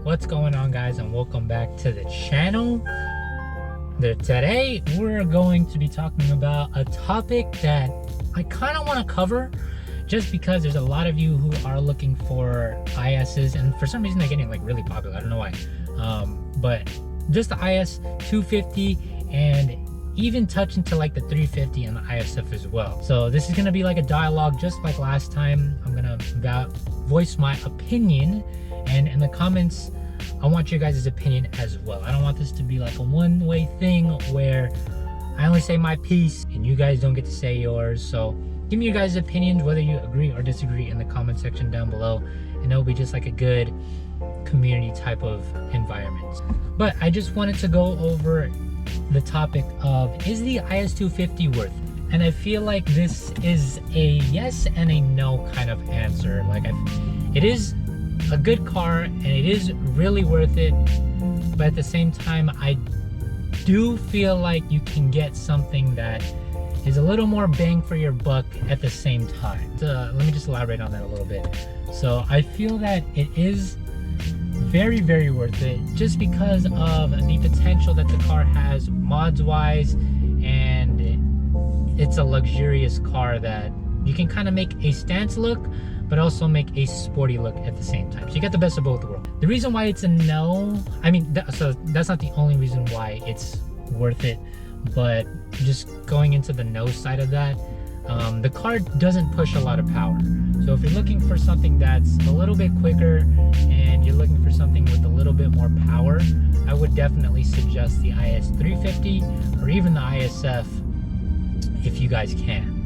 What's going on, guys, and welcome back to the channel. Today we're going to be talking about a topic that I kind of want to cover just because there's a lot of you who are looking for ISs, and for some reason they're getting like really popular. I don't know why, but just the IS250 and even touch into like the 350 and the ISF as well. So this is going to be like a dialogue just like last time. I'm going to voice my opinion, and in the comments I want your guys' opinion as well. I don't want this to be like a one-way thing where I only say my piece and you guys don't get to say yours. So give me your guys' opinions, whether you agree or disagree, in the comment section down below, and it'll be just like a good community type of environment. But I just wanted to go over the topic of, is the IS250 worth it? And I feel like this is a yes and a no kind of answer. Like, it is a good car and it is really worth it, but at the same time I do feel like you can get something that is a little more bang for your buck at the same time. Let me just elaborate on that a little bit. So I feel that it is very, very worth it, just because of the potential that the car has mods wise, and it's a luxurious car that you can kind of make a stance look but also make a sporty look at the same time. So you get the best of both worlds. The reason why it's a no, I mean, so that's not the only reason why it's worth it, but just going into the no side of that, the car doesn't push a lot of power. So if you're looking for something that's a little bit quicker and you're looking for something with a little bit more power, I would definitely suggest the IS350 or even the ISF if you guys can.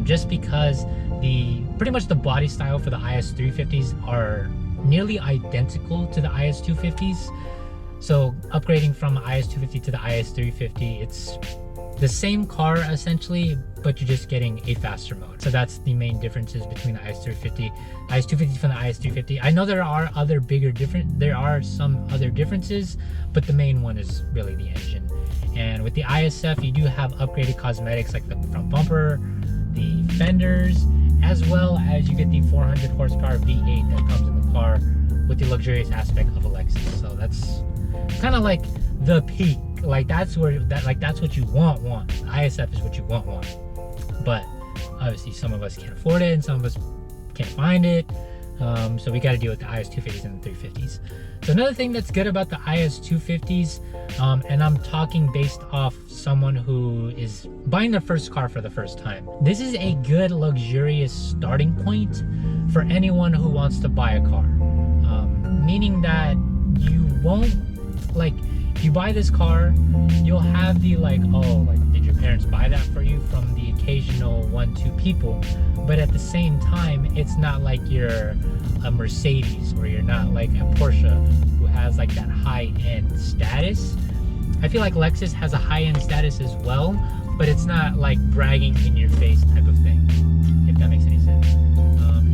Just because pretty much the body style for the IS350s are nearly identical to the IS250s. So upgrading from IS250 to the IS350, it's the same car essentially, but you're just getting a faster mode. So that's the main differences between the IS250 from the IS350. I know there are some other differences, but the main one is really the engine. And with the ISF, you do have upgraded cosmetics like the front bumper, the fenders, as well as you get the 400 horsepower V8 that comes in the car with the luxurious aspect of a Lexus. So that's kind of like the peak. Like that's what you want. The ISF is what you want. But obviously some of us can't afford it and some of us can't find it. So we got to deal with the IS250s and the 350s. So another thing that's good about the IS250s, and I'm talking based off someone who is buying their first car for the first time, this is a good luxurious starting point for anyone who wants to buy a car. Meaning that you won't, like, if you buy this car, you'll have the did your parents buy that for you from the occasional 1-2 people, but at the same time it's not like you're a Mercedes or you're not like a Porsche who has like that high-end status. I feel like Lexus has a high-end status as well, but it's not like bragging in your face type of thing, if that makes any sense.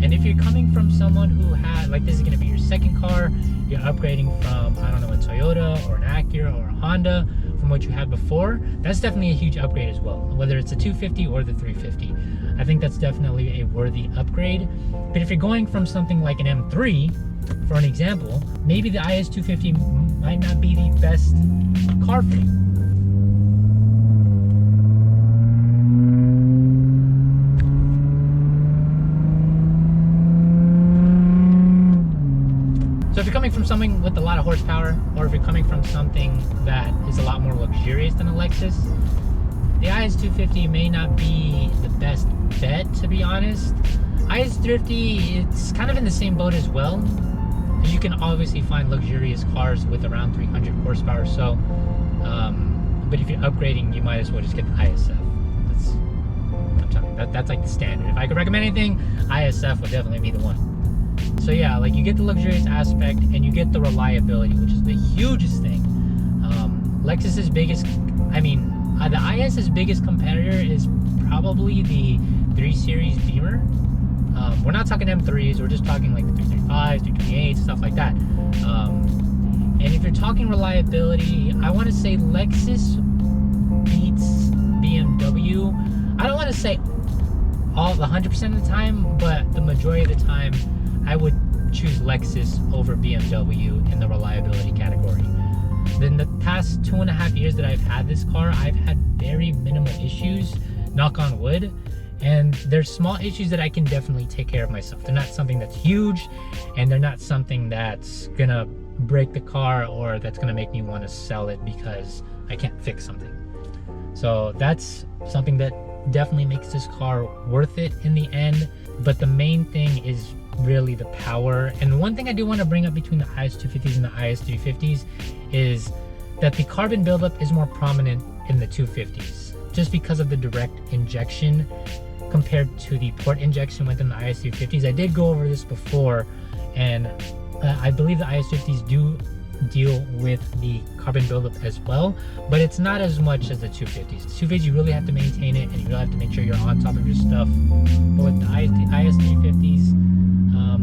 And if you're coming from someone who has, like, this is going to be your second car, you're upgrading from, I don't know, a Toyota or an Acura or a Honda from what you had before, that's definitely a huge upgrade as well, whether it's a 250 or the 350. I think that's definitely a worthy upgrade. But if you're going from something like an M3, for an example, maybe the IS250 might not be the best car for you. So if you're coming from something with a lot of horsepower, or if you're coming from something that is a lot more luxurious than a Lexus, the IS250 may not be the best bet, to be honest. IS350, it's kind of in the same boat as well. You can obviously find luxurious cars with around 300 horsepower or so, but if you're upgrading, you might as well just get the ISF. I'm telling you, that's like the standard. If I could recommend anything, ISF would definitely be the one. So yeah, like, you get the luxurious aspect and you get the reliability, which is the hugest thing. Lexus's biggest, the IS's biggest competitor is probably the 3 Series Beamer. We're not talking M3s, we're just talking like the 335s, 328s, stuff like that. And if you're talking reliability, I want to say Lexus beats BMW. I don't want to say all 100% of the time, but the majority of the time I would choose Lexus over BMW in the reliability category. In the past 2.5 years that I've had this car, I've had very minimal issues, knock on wood, and there's small issues that I can definitely take care of myself. They're not something that's huge, and they're not something that's gonna break the car or that's gonna make me want to sell it because I can't fix something. So that's something that definitely makes this car worth it in the end. But the main thing is really the power. And one thing I do want to bring up between the IS250s and the IS350s is that the carbon buildup is more prominent in the 250s, just because of the direct injection compared to the port injection within the IS350s. I did go over this before, and I believe the IS50s do deal with the carbon buildup as well, but it's not as much as the 250s. The 250s, you really have to maintain it, and you really have to make sure you're on top of your stuff. But with the IS350s,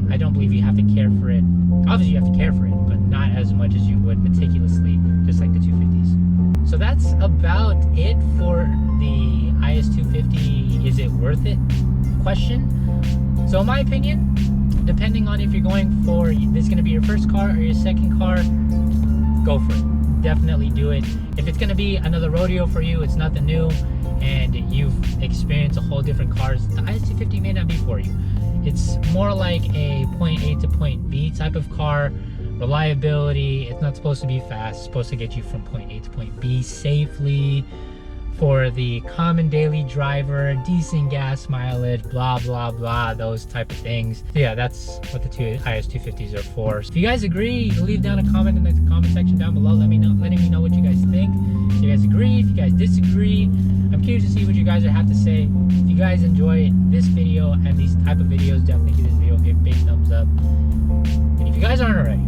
I don't believe you have to care for it. Obviously, you have to care for it, but not as much as you would meticulously, just like the 250s. So that's about it for the IS250 is it worth it question. So in my opinion, depending on if you're going for, this is going to be your first car or your second car, go for it. Definitely do it. If it's going to be another rodeo for you, it's nothing new, and you've experienced a whole different cars, the IS250 may not be for you. It's more like a point A to point B type of car. Reliability, it's not supposed to be fast. It's supposed to get you from point A to point B safely. For the common daily driver, decent gas mileage, blah, blah, blah, those type of things. So yeah, that's what the two IS250s are for. So if you guys agree, leave down a comment in the comment section down below. Letting me know what you guys think. If you guys agree, if you guys disagree, I'm curious to see what you guys have to say. If you guys enjoy this video and these type of videos, definitely give this video a big thumbs up. And if you guys aren't already,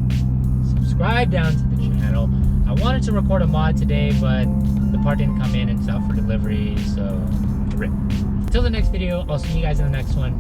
subscribe down to the channel. I wanted to record a mod today, but the part didn't come in and it's out for delivery, so rip. Until the next video, I'll see you guys in the next one.